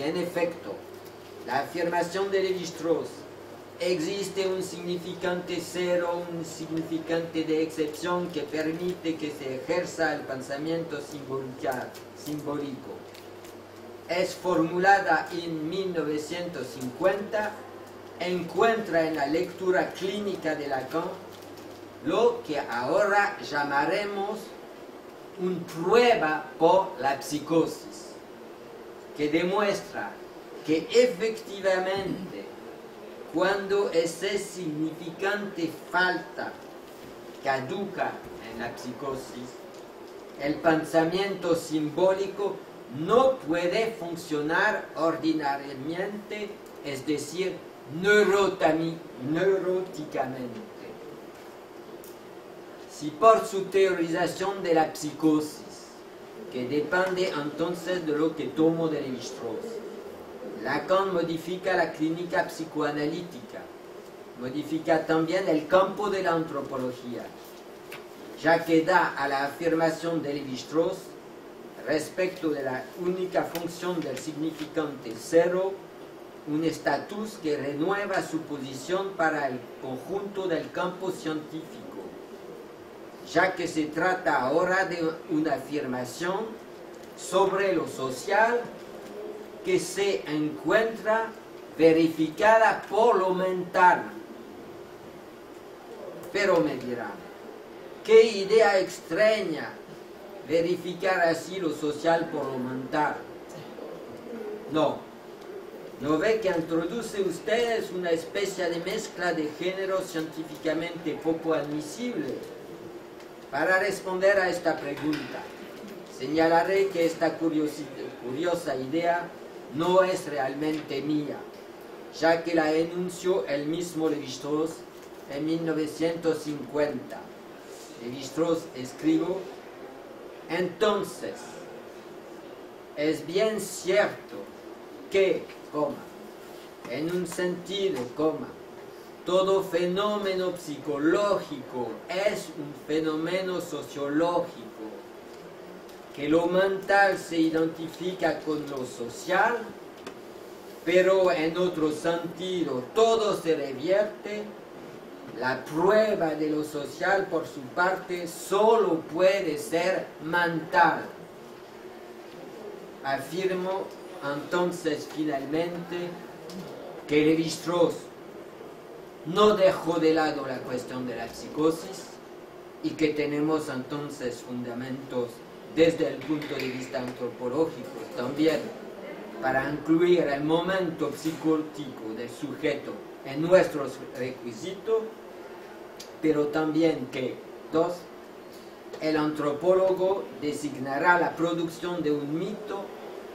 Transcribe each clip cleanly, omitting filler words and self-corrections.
si en efecto la afirmación de Lévi-Strauss existe un significante cero, un significante de excepción que permite que se ejerza el pensamiento simbólico, es formulada en 1950, encuentra en la lectura clínica de Lacan lo que ahora llamaremos una prueba por la psicosis, que demuestra que efectivamente cuando ese significante falta, caduca en la psicosis, el pensamiento simbólico no puede funcionar ordinariamente, es decir, neuróticamente. Si por su teorización de la psicosis, que depende entonces de lo que tomo de Lévi-Strauss, Lacan modifica la clínica psicoanalítica, modifica también el campo de la antropología, ya que da a la afirmación de Lévi-Strauss respecto de la única función del significante cero un estatus que renueva su posición para el conjunto del campo científico, ya que se trata ahora de una afirmación sobre lo social que se encuentra verificada por lo mental. Pero me dirán, ¿qué idea extraña verificar así lo social por lo mental? ¿No ve que introduce ustedes una especie de mezcla de géneros científicamente poco admisible? Para responder a esta pregunta, señalaré que esta curiosa idea no es realmente mía, ya que la enunció el mismo Lévi-Strauss en 1950. Lévi-Strauss escribió: entonces, es bien cierto que, en un sentido, todo fenómeno psicológico es un fenómeno sociológico, que lo mental se identifica con lo social, pero en otro sentido todo se revierte. La prueba de lo social, por su parte, solo puede ser mental. Afirmo entonces finalmente que Lévi-Strauss no dejó de lado la cuestión de la psicosis y que tenemos entonces fundamentos desde el punto de vista antropológico también para incluir el momento psicótico del sujeto en nuestros requisitos, pero también que, dos, el antropólogo designará la producción de un mito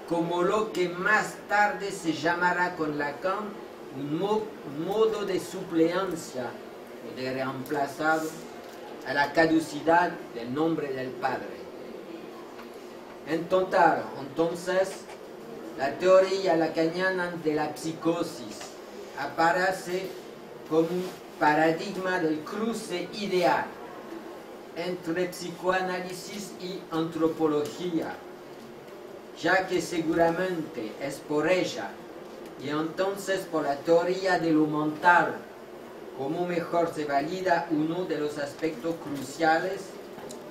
como lo que más tarde se llamará con Lacan un modo de supleancia o de reemplazado a la caducidad del nombre del Padre. En total, entonces, la teoría lacaniana de la psicosis aparece como un paradigma del cruce ideal entre psicoanálisis y antropología, ya que seguramente es por ella y entonces por la teoría de lo mental como mejor se valida uno de los aspectos cruciales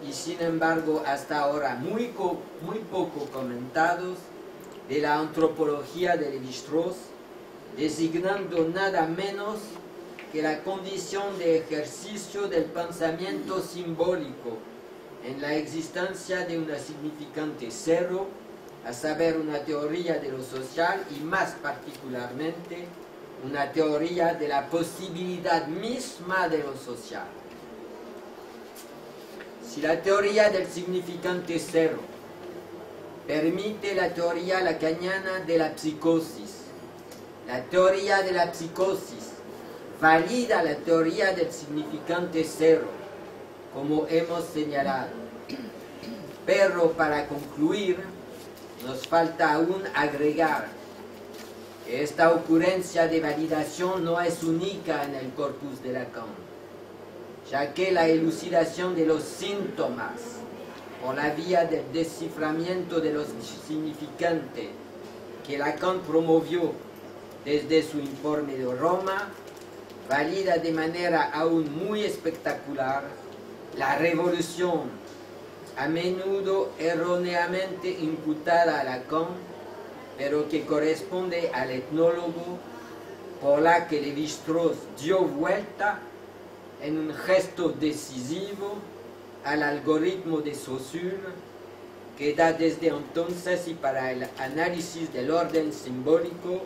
y sin embargo hasta ahora muy poco comentados de la antropología de Lévi-Strauss, designando nada menos que la condición de ejercicio del pensamiento simbólico en la existencia de una significante cero, a saber una teoría de lo social y más particularmente una teoría de la posibilidad misma de lo social. Si la teoría del significante cero permite la teoría lacaniana de la psicosis, la teoría de la psicosis valida la teoría del significante cero, como hemos señalado. Pero para concluir, nos falta aún agregar que esta ocurrencia de validación no es única en el corpus de Lacan, ya que la elucidación de los síntomas por la vía del desciframiento de los significantes que Lacan promovió desde su informe de Roma, valida de manera aún muy espectacular la revolución, a menudo erróneamente imputada a Lacan, pero que corresponde al etnólogo, por la que Lévi-Strauss dio vuelta en un gesto decisivo al algoritmo de Saussure, que da desde entonces y para el análisis del orden simbólico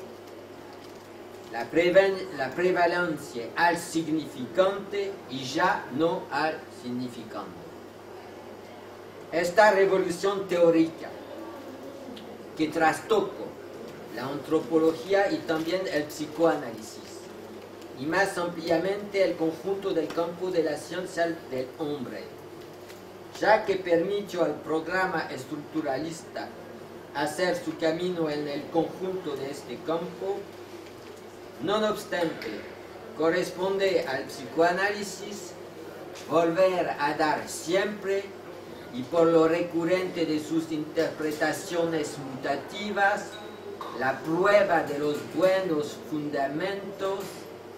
la prevalencia al significante y ya no al significante. Esta revolución teórica que trastocó la antropología y también el psicoanálisis, y más ampliamente el conjunto del campo de la ciencia del hombre, ya que permitió al programa estructuralista hacer su camino en el conjunto de este campo, no obstante, corresponde al psicoanálisis volver a dar siempre, y por lo recurrente de sus interpretaciones mutativas, la prueba de los buenos fundamentos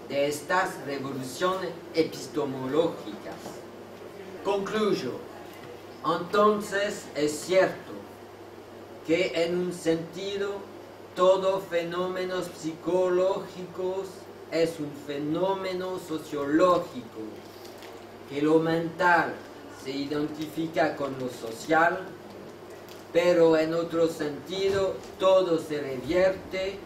de estas revoluciones epistemológicas. Concluyo. Entonces es cierto que en un sentido todo fenómeno psicológico es un fenómeno sociológico, que lo mental se identifica con lo social, pero en otro sentido todo se revierte.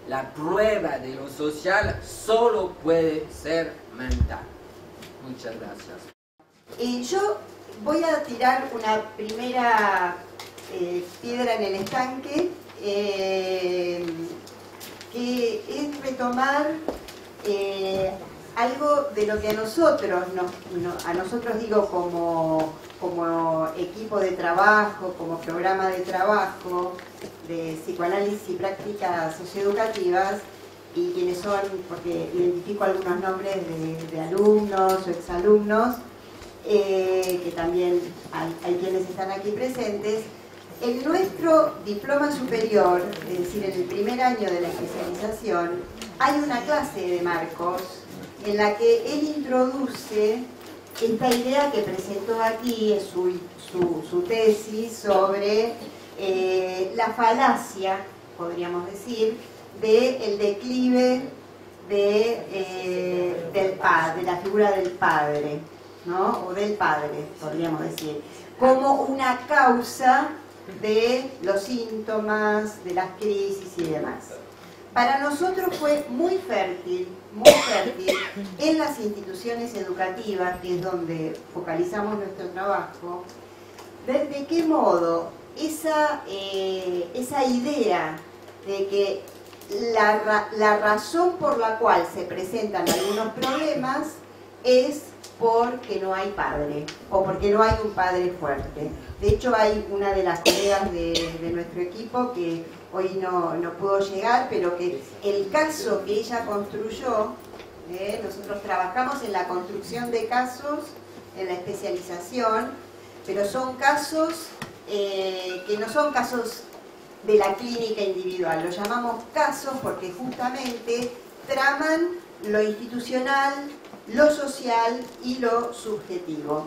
La prueba de lo social solo puede ser mental. Muchas gracias. Yo voy a tirar una primera piedra en el estanque, que es retomar algo de lo que a nosotros, digo como equipo de trabajo, como programa de trabajo de psicoanálisis y prácticas socioeducativas, y quienes son, porque identifico algunos nombres de alumnos o exalumnos, que también hay quienes están aquí presentes. En nuestro diploma superior, es decir, en el primer año de la especialización, hay una clase de Marcos en la que él introduce esta idea que presentó aquí, es su tesis sobre la falacia, podríamos decir, del declive del padre, de la figura del padre, ¿no? O del padre, podríamos decir, como una causa de los síntomas, de las crisis y demás. Para nosotros fue muy fértil en las instituciones educativas, que es donde focalizamos nuestro trabajo, ver de qué modo esa idea de que la razón por la cual se presentan algunos problemas es porque no hay padre, o porque no hay un padre fuerte. De hecho, hay una de las colegas de nuestro equipo que hoy no pudo llegar, pero que el caso que ella construyó, nosotros trabajamos en la construcción de casos, en la especialización, pero son casos que no son casos de la clínica individual, lo llamamos casos porque justamente traman lo institucional, lo social y lo subjetivo.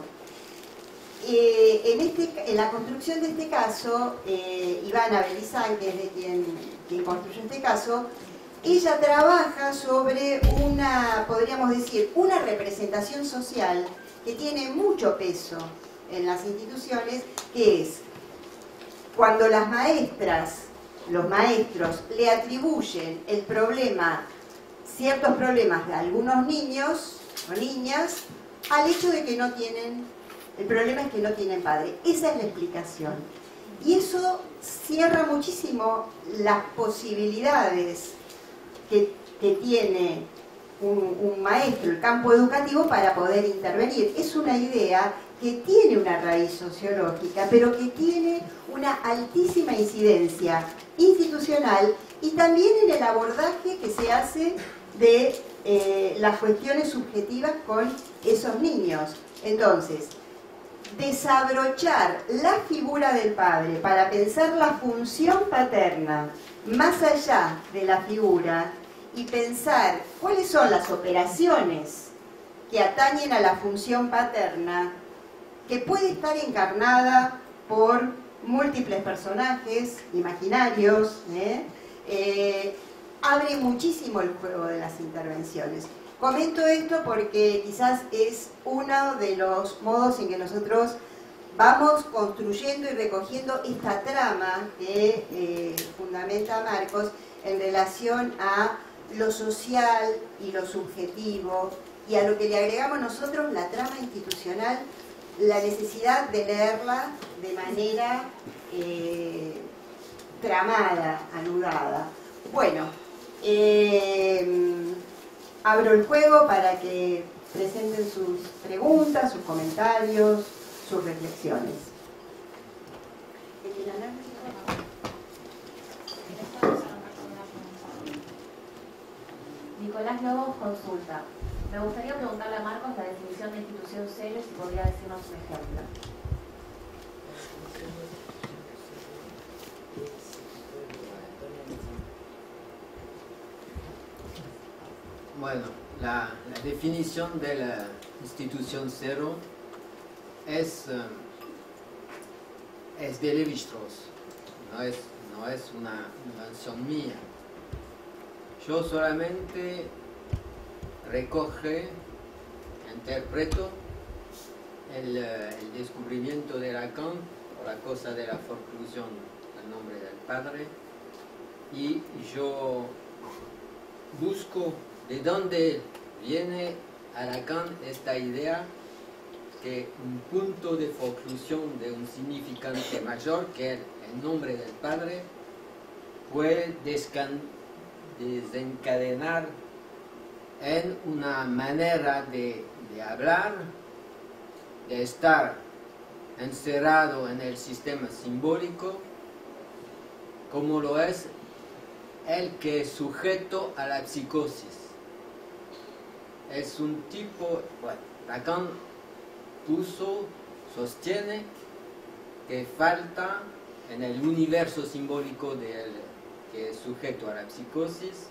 En la construcción de este caso, Ivana Belizán, que es de quien construyó este caso, ella trabaja sobre podríamos decir, una representación social que tiene mucho peso en las instituciones, que es cuando las maestras, los maestros le atribuyen ciertos problemas de algunos niños o niñas al hecho de que no tienen, el problema es que no tienen padre. Esa es la explicación. Y eso cierra muchísimo las posibilidades que tiene un maestro, el campo educativo, para poder intervenir. Es una idea que tiene una raíz sociológica, pero que tiene una altísima incidencia institucional y también en el abordaje que se hace de las cuestiones subjetivas con esos niños. Entonces, desabrochar la figura del padre para pensar la función paterna más allá de la figura y pensar cuáles son las operaciones que atañen a la función paterna, que puede estar encarnada por múltiples personajes imaginarios, abre muchísimo el juego de las intervenciones. Comento esto porque quizás es uno de los modos en que nosotros vamos construyendo y recogiendo esta trama que fundamenta Marcos en relación a lo social y lo subjetivo, y a lo que le agregamos nosotros la trama institucional, la necesidad de leerla de manera tramada, anudada. Bueno, abro el juego para que presenten sus preguntas, sus comentarios, sus reflexiones. Nicolás Lobos consulta. Me gustaría preguntarle a Marcos la definición de institución cero y si podría decirnos un ejemplo. Bueno, la definición de la institución cero es de Lévi-Strauss, no es una invención mía. Yo solamente interpreto el descubrimiento de Lacan, o la cosa de la forclusión del nombre del padre, y yo busco de dónde viene a Lacan esta idea que un punto de forclusión de un significante mayor, que es el nombre del padre, puede desencadenar en una manera de hablar, de estar encerrado en el sistema simbólico, como lo es el que es sujeto a la psicosis. Es un tipo, bueno, Lacan sostiene que falta en el universo simbólico que es sujeto a la psicosis,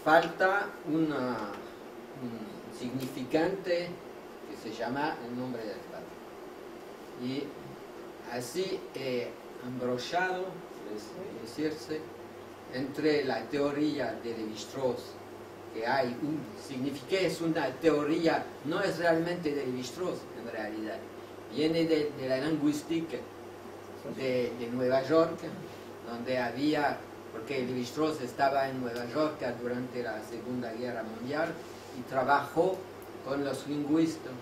falta un significante que se llama el nombre del padre. Y así he embrollado, es decirse, entre la teoría de Lévi-Strauss, que hay que es una teoría, no es realmente de Lévi-Strauss en realidad, viene de la lingüística de Nueva York, donde había, porque Lévi-Strauss estaba en Nueva York durante la Segunda Guerra Mundial y trabajó con los lingüistas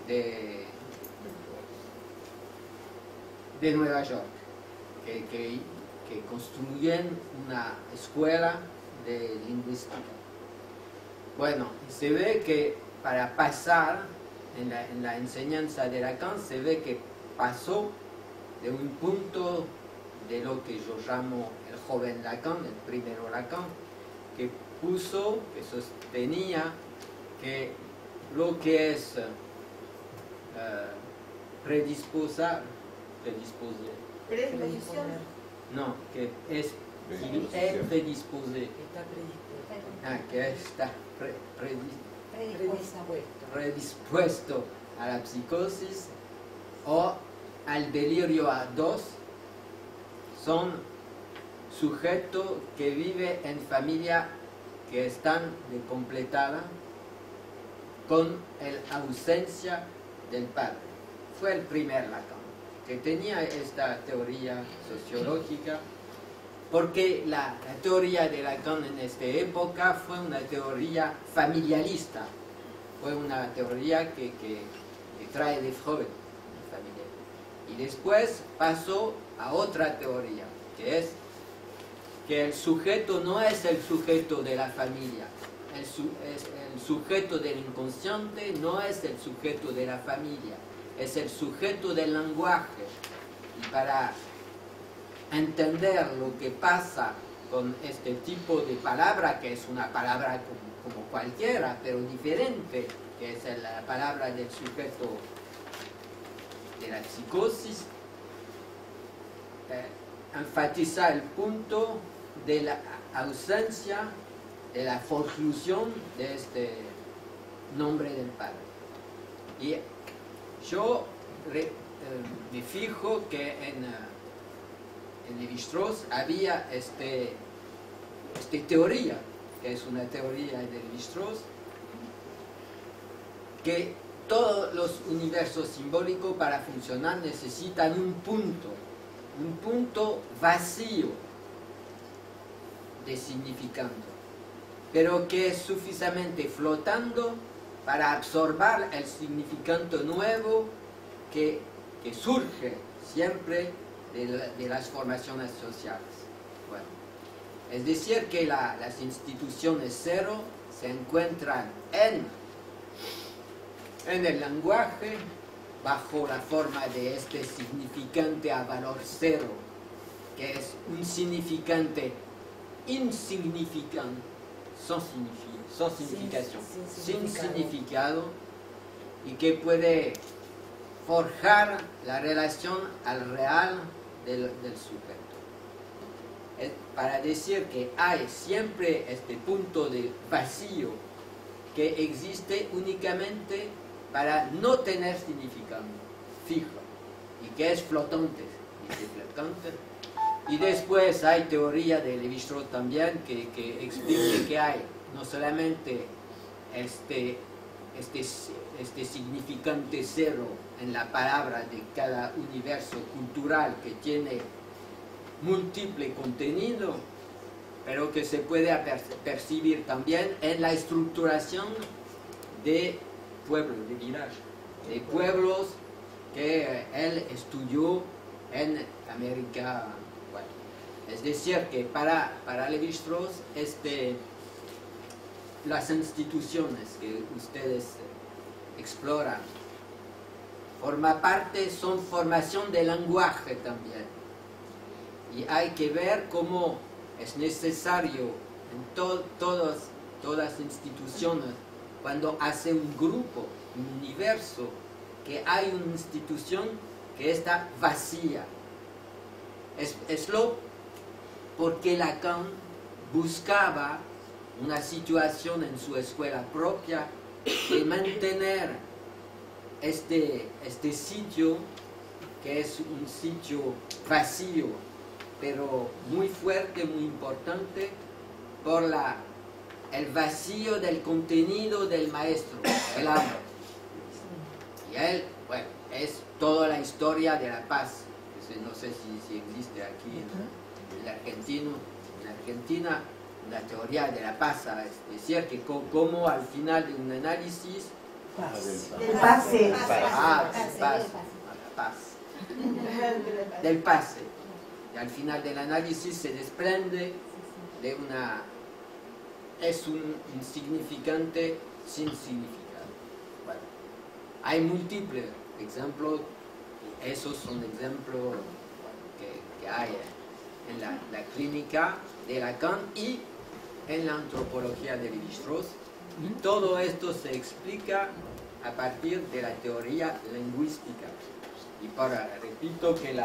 de Nueva York, que construyen una escuela de lingüística. Bueno, se ve que para pasar en la enseñanza de Lacan, se ve que pasó de un punto de lo que yo llamo el joven Lacan, el primero Lacan, que sostenía que lo que es predisponer, no, que es predisposé, que está predispuesto a la psicosis o al delirio A2, son sujetos que viven en familia que están completadas con la ausencia del padre. Fue el primer Lacan que tenía esta teoría sociológica, porque la teoría de Lacan en esta época fue una teoría familialista, fue una teoría que trae de Freud, la familia. Y después pasó a otra teoría, que es que el sujeto no es el sujeto de la familia, el sujeto del inconsciente no es el sujeto de la familia, es el sujeto del lenguaje. Y para entender lo que pasa con este tipo de palabra, que es una palabra como cualquiera, pero diferente, que es la palabra del sujeto de la psicosis, enfatiza el punto de la ausencia de la forclusión de este nombre del Padre. Y yo me fijo que en Lévi-Strauss había esta teoría, que es una teoría de Lévi-Strauss, que todos los universos simbólicos para funcionar necesitan un punto vacío de significado, pero que es suficientemente flotando para absorber el significado nuevo que surge siempre de las formaciones sociales. Bueno, es decir, que las instituciones cero se encuentran en el lenguaje bajo la forma de este significante a valor cero, que es un significante insignificante, sin significado, y que puede forjar la relación al real del sujeto. Es para decir que hay siempre este punto de vacío que existe únicamente para no tener significado fijo y que es flotante, y después hay teoría de Lévi-Strauss también que explica que hay no solamente este significante cero en la palabra de cada universo cultural que tiene múltiple contenido, pero que se puede percibir también en la estructuración de pueblos, de villages, de pueblos que él estudió en América. Bueno, es decir, que para Lévi-Strauss las instituciones que ustedes exploran son formación de lenguaje también, y hay que ver cómo es necesario en todas las instituciones, cuando hace un grupo, un universo, que hay una institución que está vacía. Es lo porque Lacan buscaba una situación en su escuela propia de mantener este sitio, que es un sitio vacío, pero muy fuerte, muy importante, por el vacío del contenido del maestro, el amo. Y él, bueno, es toda la historia de la paz. No sé si existe aquí en Argentina una teoría de la paz, es decir, que como al final de un análisis del pase, y al final del análisis se desprende de es un significante sin significado. Bueno, hay múltiples ejemplos, y esos son ejemplos que hay en la clínica de Lacan y en la antropología de Lévi-Strauss, y todo esto se explica a partir de la teoría lingüística. Y repito que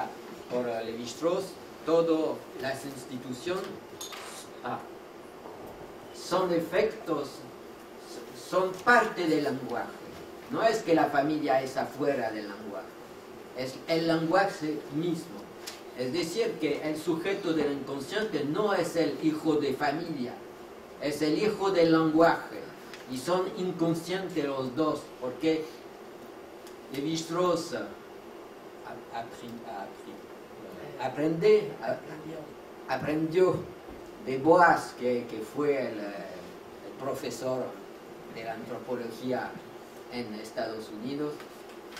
por Lévi-Strauss todas las instituciones son efectos, son parte del lenguaje. No es que la familia es afuera del lenguaje, es el lenguaje mismo. Es decir, que el sujeto del inconsciente no es el hijo de familia, es el hijo del lenguaje, y son inconscientes los dos, porque Lévi-Strauss aprendió de Boas, que fue el profesor de la antropología en Estados Unidos,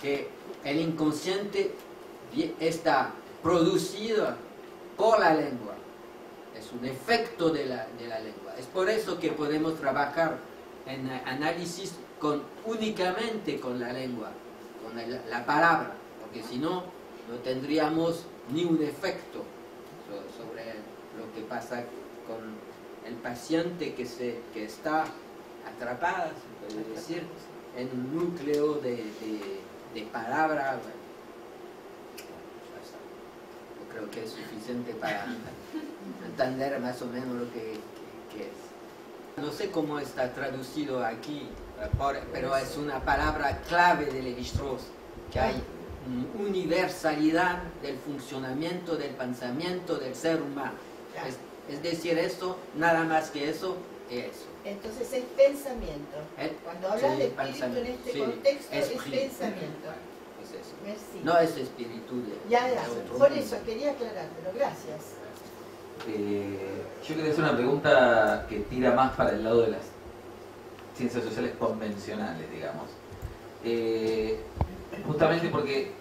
que el inconsciente está producido por la lengua, es un efecto de la lengua. Es por eso que podemos trabajar en análisis únicamente con la lengua, con la palabra, porque si no, no tendríamos ni un efecto sobre lo que pasa con el paciente que está atrapado, se puede decir, en un núcleo de palabra. Bueno, creo que es suficiente para entender más o menos lo que es. No sé cómo está traducido aquí, pero es una palabra clave de Lévi-Strauss, que hay universalidad del funcionamiento del pensamiento del ser humano. Es decir, eso, nada más que eso, es eso. Entonces es pensamiento. Cuando hablas sí, de espíritu en este contexto, es pensamiento. Es eso. Merci. No es espíritu de Ya, otro por mundo. eso quería aclarártelo. Gracias. Yo quería hacer una pregunta que tira más para el lado de las ciencias sociales convencionales, digamos. Justamente porque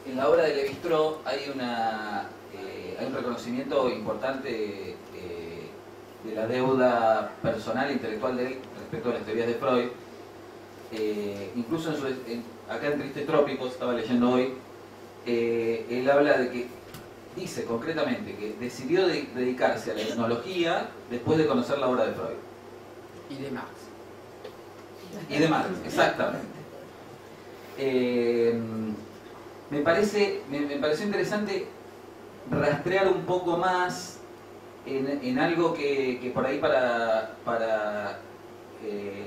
en la obra de Lévi-Strauss hay un reconocimiento importante de la deuda personal e intelectual de él respecto a las teorías de Freud. Incluso acá en Tristes Trópicos, estaba leyendo hoy, él habla de que dice concretamente que decidió dedicarse a la etnología después de conocer la obra de Freud. Y de Marx. Y de Marx, exactamente. Me pareció interesante rastrear un poco más en algo que por ahí para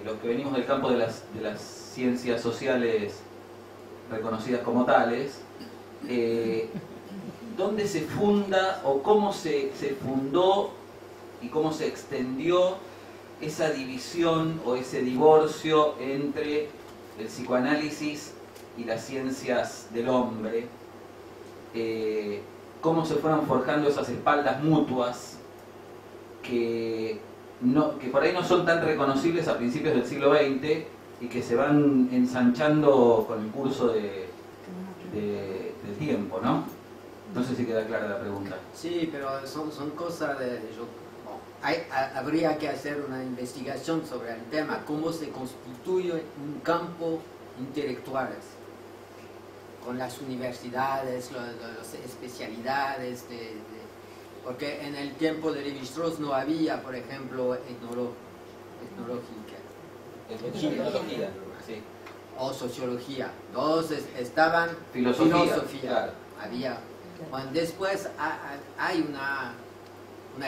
los que venimos del campo de las ciencias sociales reconocidas como tales, dónde se funda o cómo se fundó y cómo se extendió esa división o ese divorcio entre el psicoanálisis y las ciencias del hombre, cómo se fueron forjando esas espaldas mutuas que por ahí no son tan reconocibles a principios del siglo XX y que se van ensanchando con el curso del tiempo, ¿no? No sé si queda clara la pregunta. Sí, pero son cosas habría que hacer una investigación sobre el tema, cómo se constituye un campo intelectuales, con las universidades, las especialidades, porque en el tiempo de Lévi-Strauss no había, por ejemplo, Etnología, sí. o sociología, todos estaban Filosofía, claro. Había. Bueno, después hay una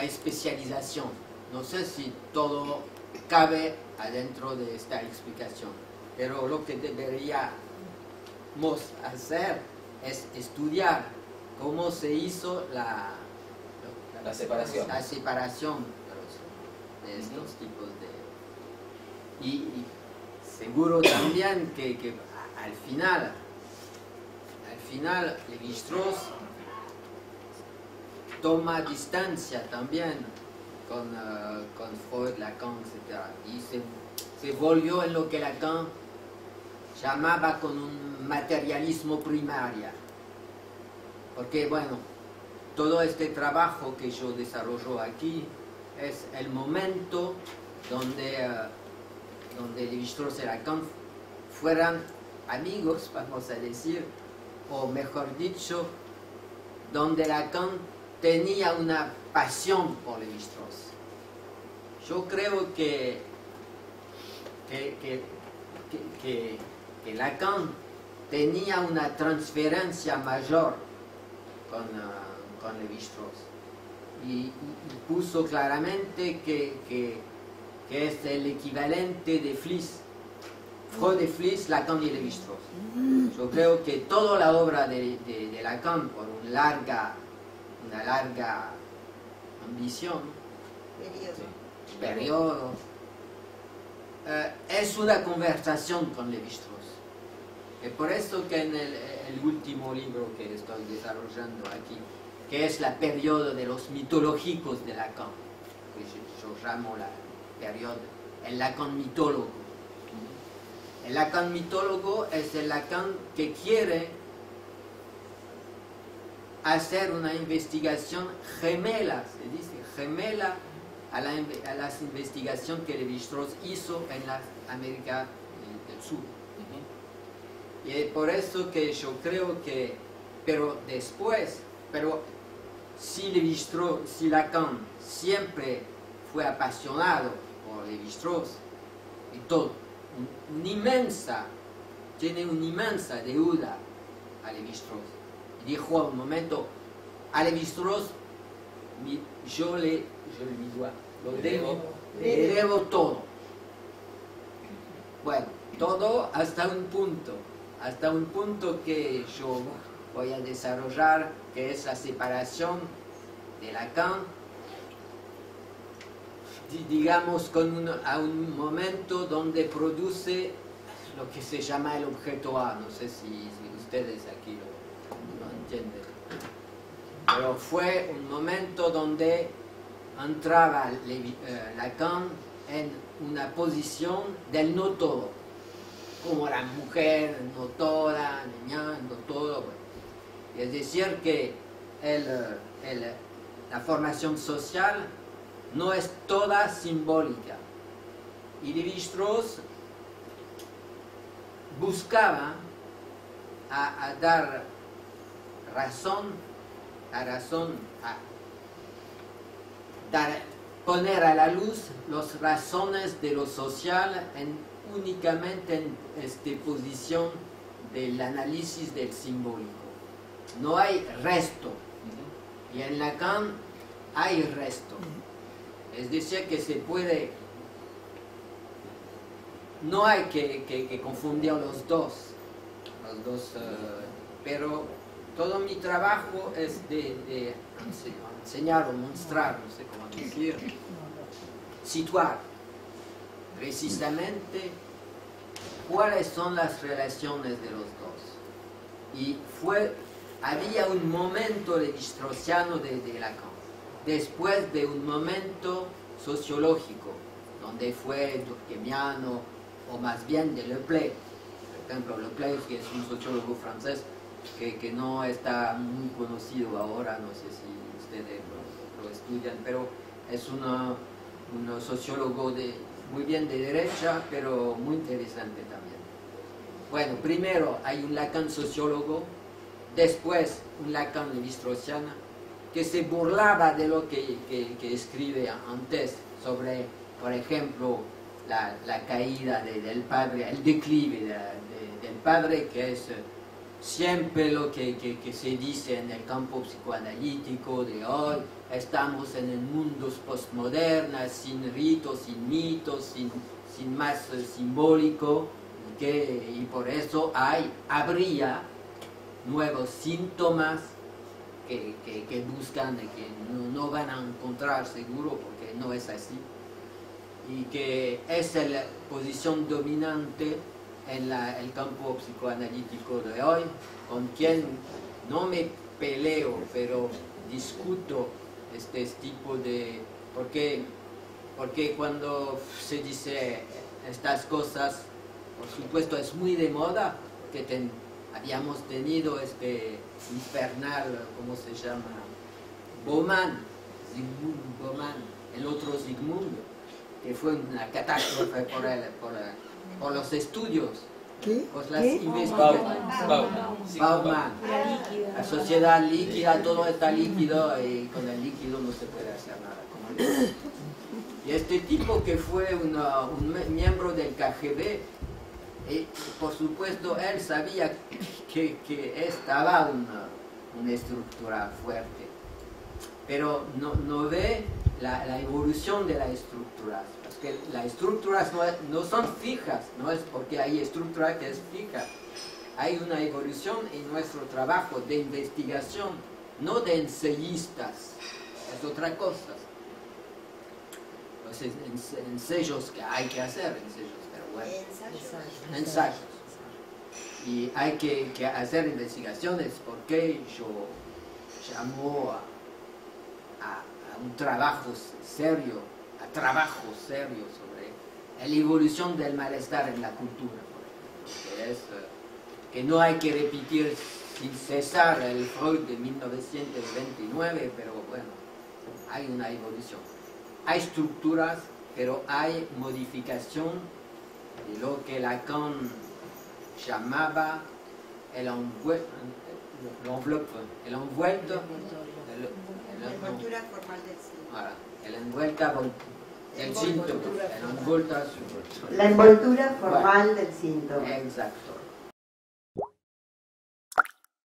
especialización. No sé si todo cabe adentro de esta explicación, pero lo que deberíamos hacer es estudiar cómo se hizo la separación. La separación de estos tipos de... Y seguro también que al final Lévi-Strauss toma distancia también con Freud, Lacan, etc. Y se volvió en lo que Lacan llamaba con un materialismo primario. Porque, bueno, todo este trabajo que yo desarrollo aquí es el momento donde Lévi-Strauss y Lacan fueran amigos, vamos a decir, o mejor dicho, donde Lacan tenía una pasión por Lévi-Strauss. Yo creo que Lacan tenía una transferencia mayor con Lévi-Strauss y puso claramente que es el equivalente de Fliess, Freud de Fliess, Lacan y Lévi-Strauss. Yo creo que toda la obra de Lacan, por una larga ambición, periodo, es una conversación con Lévi-Strauss. Es por eso que en el último libro que estoy desarrollando aquí, que es el periodo de los mitológicos de Lacan, que yo llamo el Lacan mitólogo. El Lacan mitólogo es el Lacan que quiere hacer una investigación gemela, se dice gemela a las investigaciones que Lévi-Strauss hizo en la América del Sur. Y es por eso que yo creo que, pero si Lacan siempre fue apasionado por Lévi-Strauss y todo, tiene una inmensa deuda a Lévi-Strauss. dijo a un momento, a Lévi-Strauss, yo le debo todo. Bueno, todo hasta un punto que yo voy a desarrollar, que es la separación de Lacan, digamos, a un momento donde produce lo que se llama el objeto A. No sé si ustedes aquí lo entienden. Pero fue un momento donde entraba Lacan en una posición del no todo, como la mujer no toda, niña, no todo. Bueno. Es decir, que la formación social no es toda simbólica. Y Lévi-Strauss buscaba a dar poner a la luz las razones de lo social únicamente en esta posición del análisis del simbólico. No hay resto, y en Lacan hay resto. Es decir, que se puede, no hay que confundir los dos, pero todo mi trabajo es de enseñar o mostrar, no sé cómo decir, situar precisamente cuáles son las relaciones de los dos. Y había un momento lévi-straussiano de Lacan, después de un momento sociológico, donde fue durkheimiano, o más bien de Le Play. Por ejemplo, Le Play, que es un sociólogo francés que no está muy conocido ahora, no sé si ustedes lo estudian, pero es un sociólogo muy bien de derecha, pero muy interesante también. Bueno, primero hay un Lacan sociólogo, después un Lacan lévi-straussiano, que se burlaba de lo que escribe antes sobre, por ejemplo, la caída del padre, el declive del padre, que es siempre lo que se dice en el campo psicoanalítico de hoy. Estamos en el mundo postmoderno, sin ritos, sin mitos, sin más simbólico, y por eso habría nuevos síntomas que buscan, que no van a encontrar seguro, porque no es así, y que es la posición dominante en el campo psicoanalítico de hoy, con quien no me peleo, pero discuto este tipo de... Porque cuando se dice estas cosas, por supuesto es muy de moda, que habíamos tenido este infernal, ¿cómo se llama? Zygmunt Bauman, el otro Zygmunt, que fue una catástrofe por los estudios, por las investigaciones. Bauman, la sociedad líquida, todo está líquido, y con el líquido no se puede hacer nada. Y este tipo, que fue un miembro del KGB, por supuesto él sabía que estaba una estructura fuerte, pero no ve la evolución de las estructuras, porque las estructuras no son fijas, no es porque hay estructura que es fija. Hay una evolución en nuestro trabajo de investigación, no de ensayistas, es otra cosa. Los ensayos que hay que hacer, pero bueno, ensayos. Y hay que hacer investigaciones, porque yo llamo a un trabajo serio, sobre la evolución del malestar en la cultura, por ejemplo, que no hay que repetir sin cesar el Freud de 1929, pero bueno, hay una evolución. Hay estructuras, pero hay modificación de lo que Lacan llamaba el envuelto, la envoltura formal del síntoma. La envoltura formal del síntoma. Exacto.